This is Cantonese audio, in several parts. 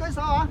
揮手啊！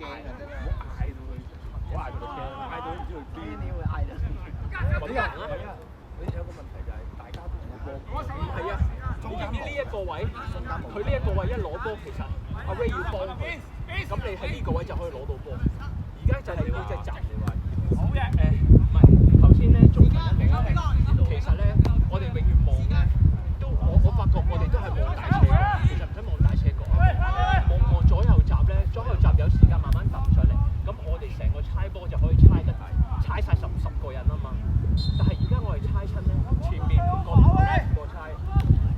驚人哋，唔好嗌到佢，唔好嗌到佢驚，嗌到唔知佢邊，你會嗌到。穩人啊！你有個問題就係大家都冇波，係啊，你知唔知呢一個位，佢呢一個位一攞波，其實阿 Ray 要幫佢，咁你喺呢個位就可以攞到波。而家就係要隻閘你話。唔係頭先咧，中間一攞其實咧，我哋永遠望咧，我發覺我哋都係望大車角，其實唔使望大車角，望左右閘咧，左右閘有時間慢慢揼上嚟，咁我哋成個猜波就可以猜得猜晒十個人啊嘛。但係而家我哋猜親咧，前面個猜，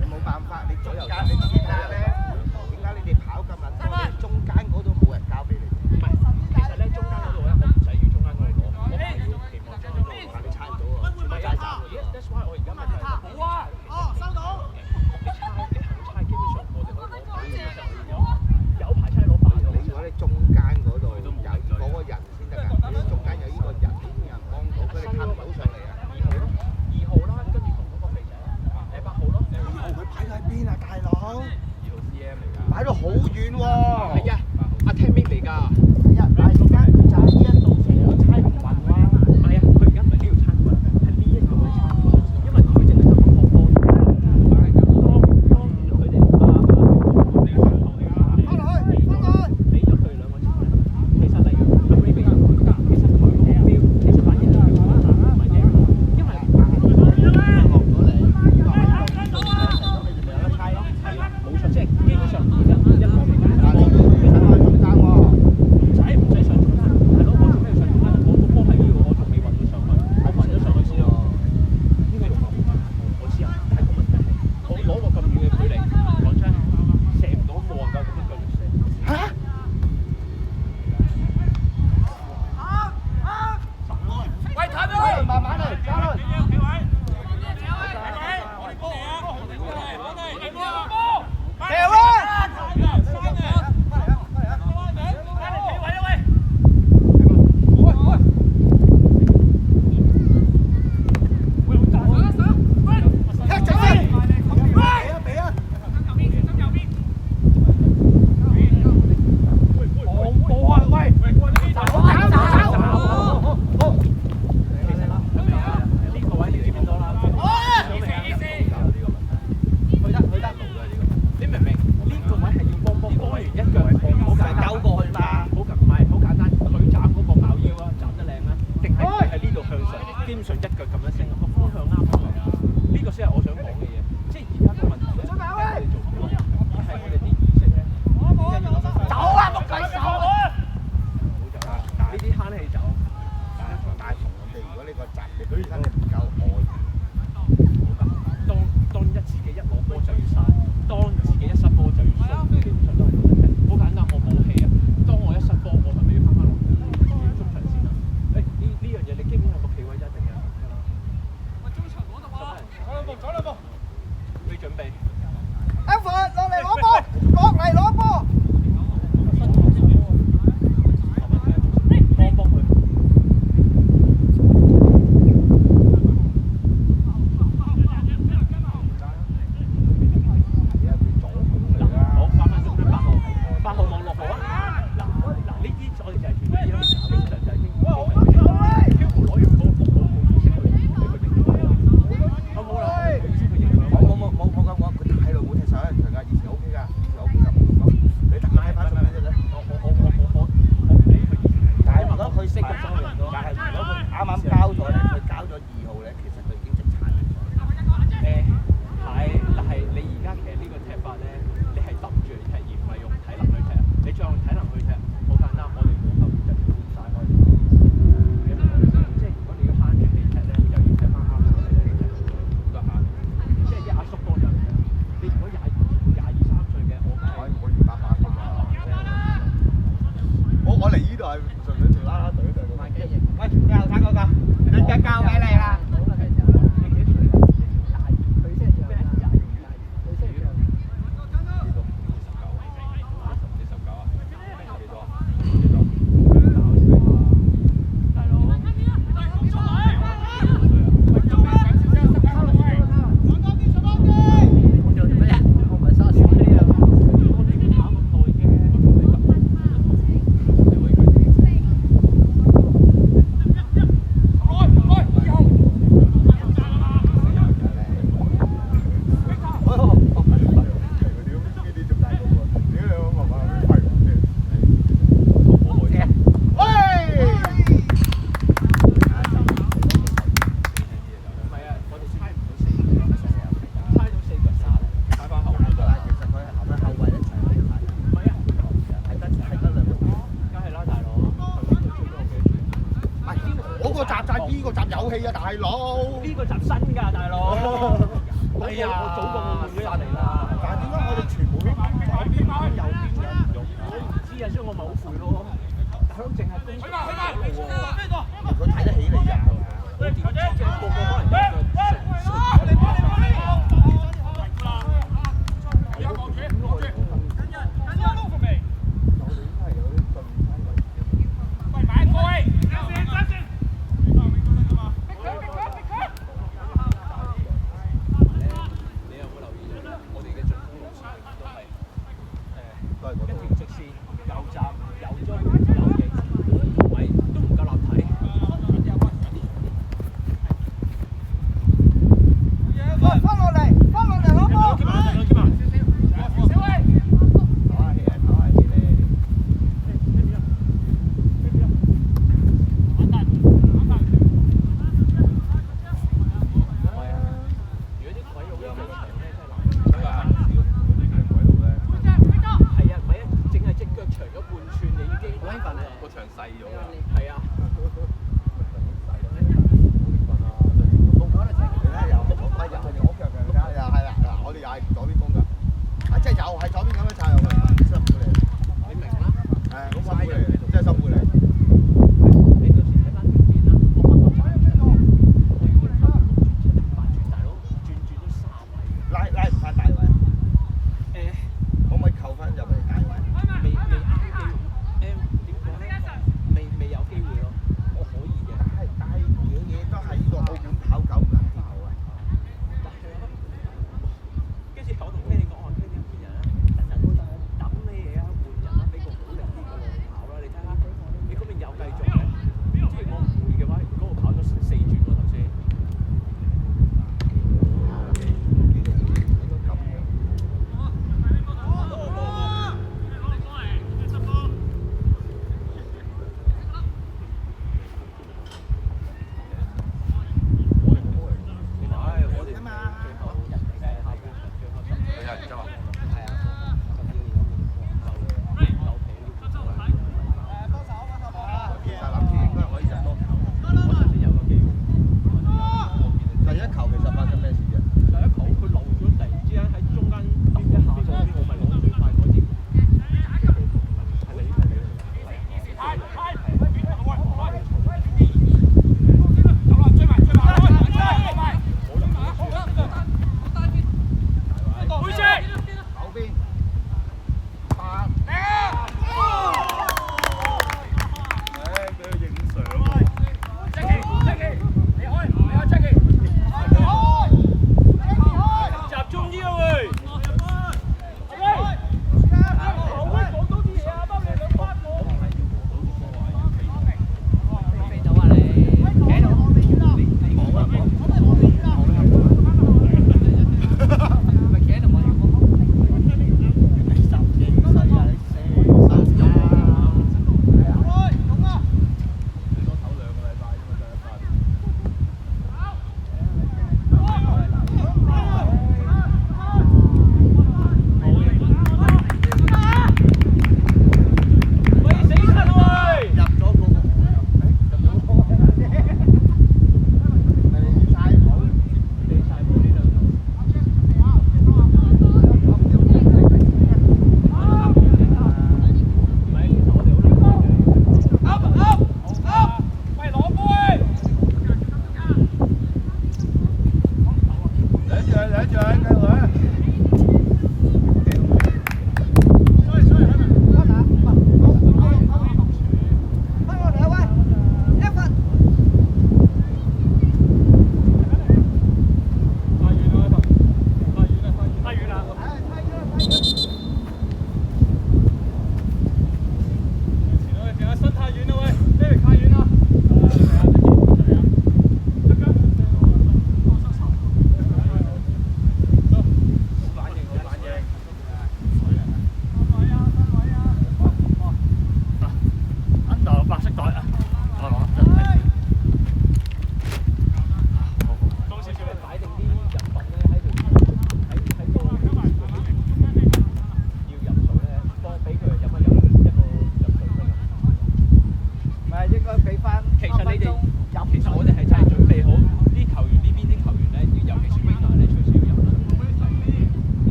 你冇辦法，你左右間你知啦咧，點解你哋跑咁撚多？中間嗰度冇人交俾你。唔係，其實咧中間嗰度咧，我唔使要中個閘就係呢個閘有氣啊，大佬！呢個閘新㗎，大佬。哎呀，我早過我換咗入嚟啦。但係點解我哋全部都左邊講右邊嘅唔用？我唔知啊，所以我咪好攰咯。香淨係攻擊佢睇得起你啊！我點知啫？個個可能有個一條直線右閘右中右翼位都唔夠立體。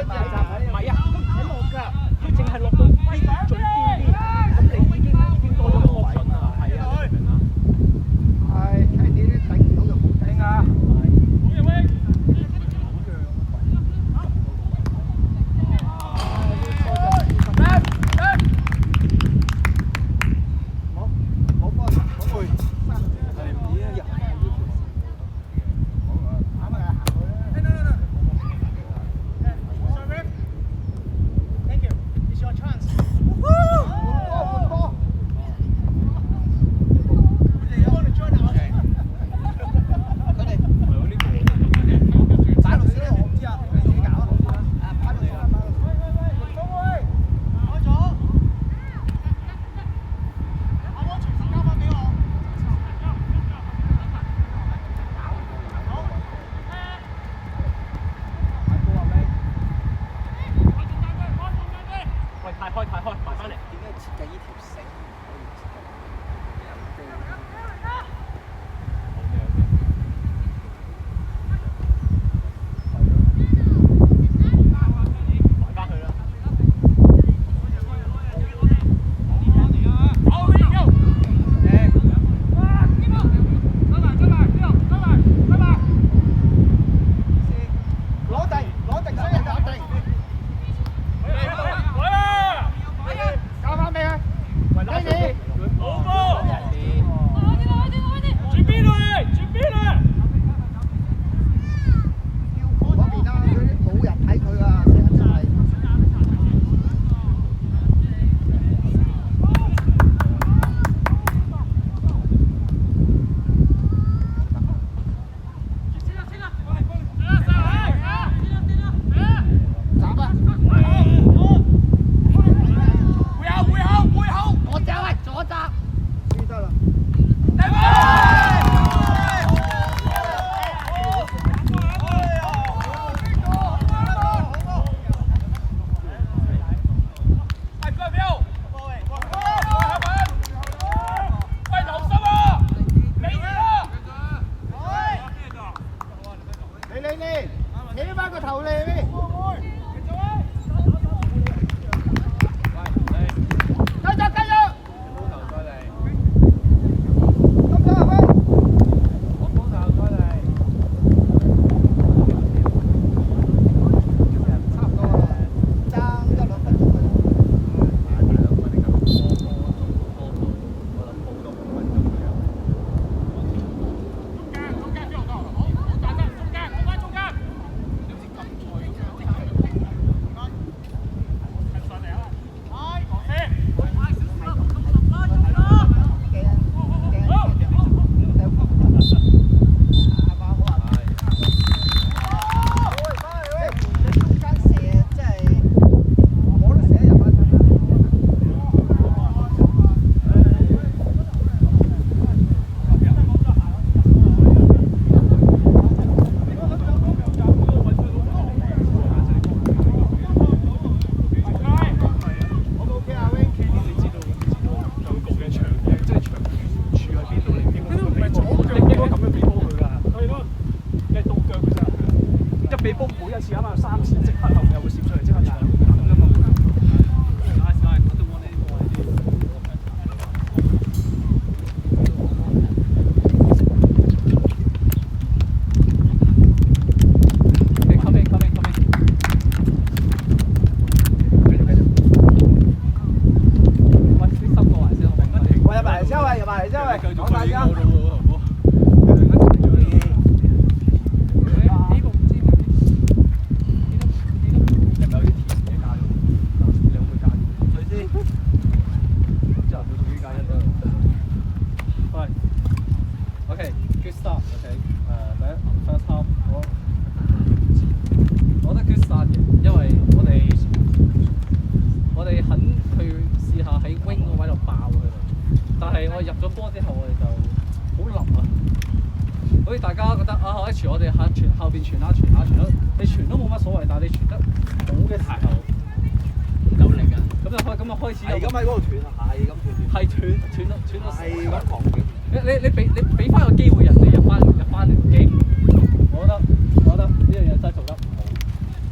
唔係啊，佢唔使落㗎，佢淨係落到邊最邊邊，咁你已經多咗個位啦，係啊，你明唔明啊？係，睇你啲頂唔到就冇頂啊！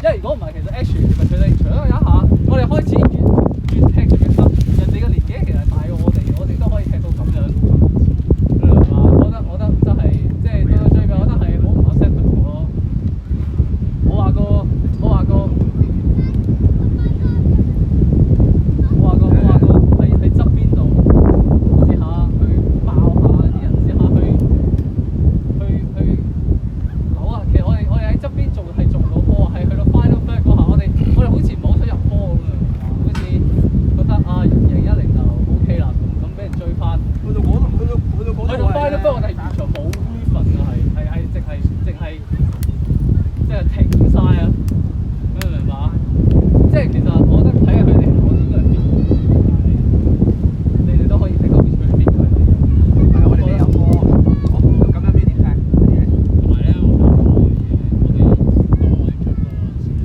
為如果唔係，其實 actually 佢哋除咗有一下，我哋開始越踢就越得，人哋嘅年紀其實大過我哋都可以踢到咁樣。你明嘛？我覺得真係即係到最尾，我覺得係好唔 acceptable 咯。我話過喺側邊度試下去爆下啲人，試下去扭啊！其實我哋喺側邊做係做到波，係去到 final third 嗰下，我哋好似冇想入波咁樣，好似覺得啊贏1-0就 OK 啦，咁俾人追翻。去到 final third 我哋完全冇 movement 啊，係淨係即係停晒啊！你明唔明白？即係其實我覺得睇下佢哋，我應該係 fit 你哋都可以睇到佢哋 fit 嘅。係我哋有波，咁樣邊點踢？同埋咧，我哋當我哋出波嗰陣時咧，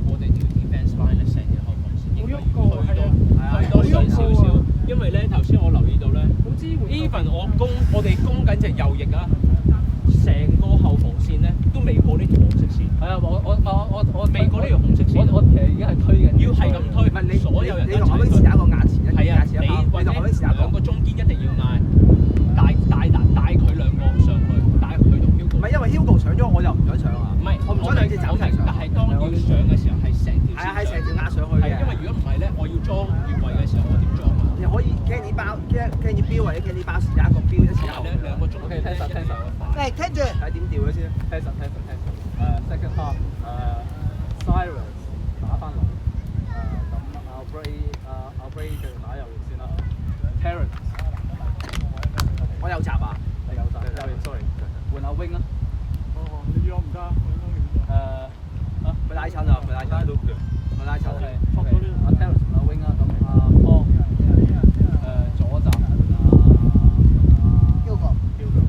我哋條 defense line 咧成條後防線應該要去多上少少，因為咧頭先我留意到咧 ，even 我哋攻緊隻右翼啊，成個後防線咧都未過呢條紅色線。係啊，我未過呢條紅色線。我其實已經係推緊。要係咁推，唔係你所有人你同我嗰時有一個壓前，係啊，你或者同我嗰時有一兩個中堅一定要嗌，帶佢兩個上去，帶佢同 Hugo。唔係因為 Hugo 上咗，我就唔想上啊。唔係，我唔想兩隻走齊上。但係當要上嘅時候係成條。係啊，係成條壓上去嘅。係因為如果唔係咧，我要裝越位嘅時候，我點裝啊？你可以 Kenny 包 Kenny 標或者 Kenny 巴士有一個標一時候。兩個中。OK，聽實。嚟聽住。睇點調咗先。聽實。second half Cyrus 打翻落。咁Albray 繼續打右翼先啦。Terence 我右閘啊。係右翼 sorry， 換下 wing 啊。你要唔得，佢拉親啊！佢拉親。佢拉親。OK， 阿 Terence 換下 wing 啊，咁阿方左閘Hugo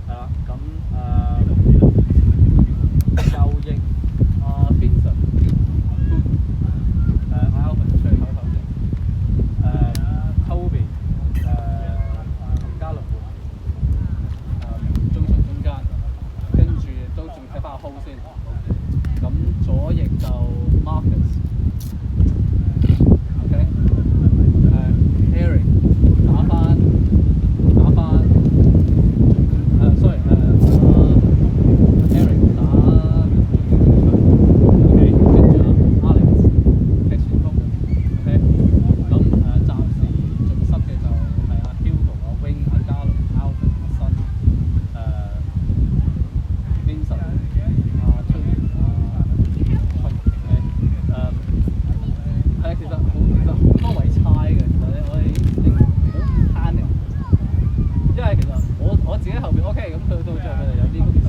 係啦，咁右翼Vincent Alvin 出去唞唞先，Toby 林嘉倫中場中間，跟住都仲睇翻阿 Ho 先，咁左翼就 Marcus。OK， Eric 打翻sorry Eric 打OK， 跟住Alex 踢前鋒 OK， 咁暫時仲失嘅就係阿 Hugo 阿 Wing 阿嘉倫 Alvin 阿新Vincent 阿崔元係其實好多位差嘅，其實我哋好唔慳嘅，因為其實我自己後邊 OK， 咁到最後佢哋有啲咁嘅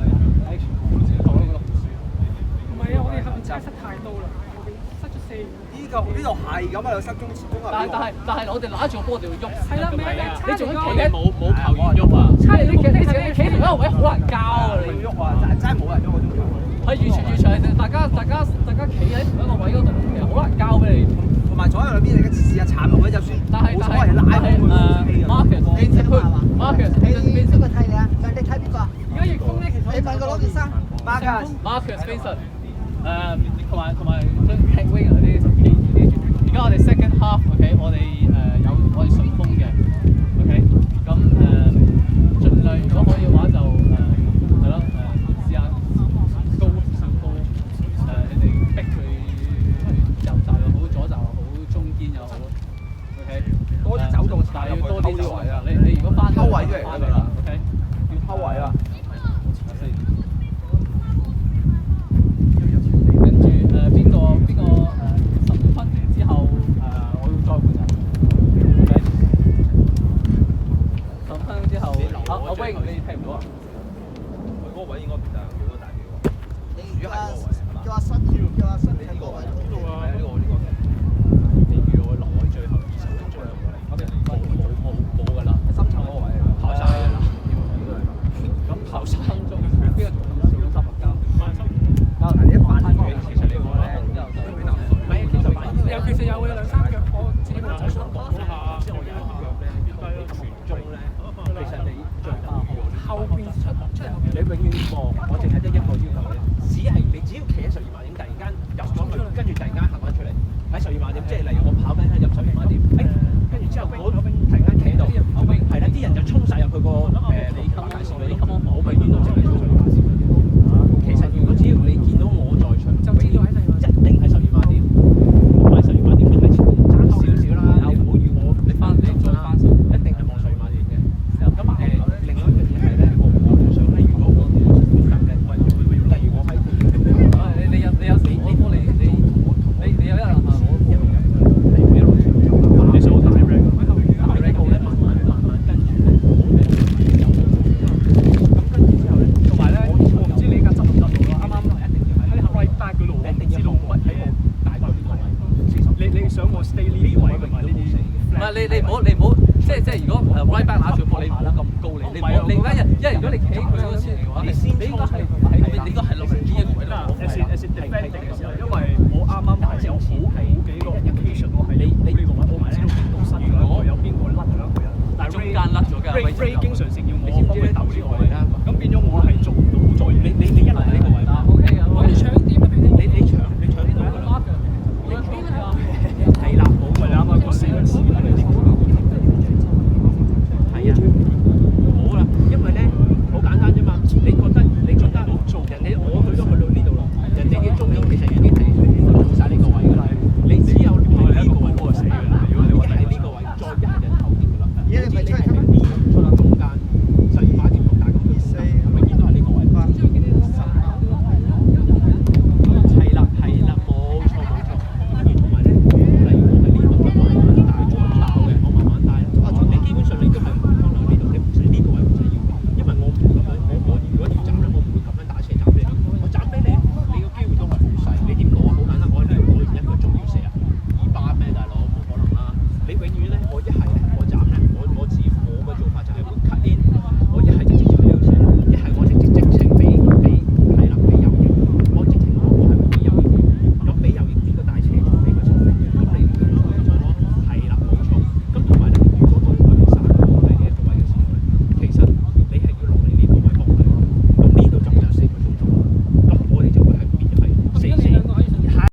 action， 我自己覺得好舒服。唔係啊，我哋後面真係失太多啦，後邊失咗4。呢度係咁啊，失中前鋒啊。但係我哋揦住個波就要喐。係啦，咩啊？你仲要企喺冇球員喐啊！你企同一個位好難交啊！你喐啊！真係冇人喐嗰種。係完全係大家企喺同一個位嗰度，其實好難交俾你。同埋左右兩邊你嘅試下插落去就算，冇所謂拉開佢 Marcus 邊個睇你啊？你睇邊個啊？而家逆風咧，其實你問佢攞件衫。Marcus Vincent 同埋 Head Wing 嗰啲就記住。而家我哋 second half OK， 我哋有我哋順風嘅 OK， 咁盡量如果可以嘅話就係咯試下高少高你哋逼佢去右閘又好，左閘又好，中堅又好 OK， 多啲走動，但係要多啲走位啊！你如果翻偷位出嚟啱啦 OK， 要偷位啊！跟住邊個15分鐘之後我要再換人。你唔好即係如果right back 拿住波，你唔好咁高你唔好你因為如果你企佢嗰個先嘅話，你應該係落呢一個位度。as in defending 嘅時候，因為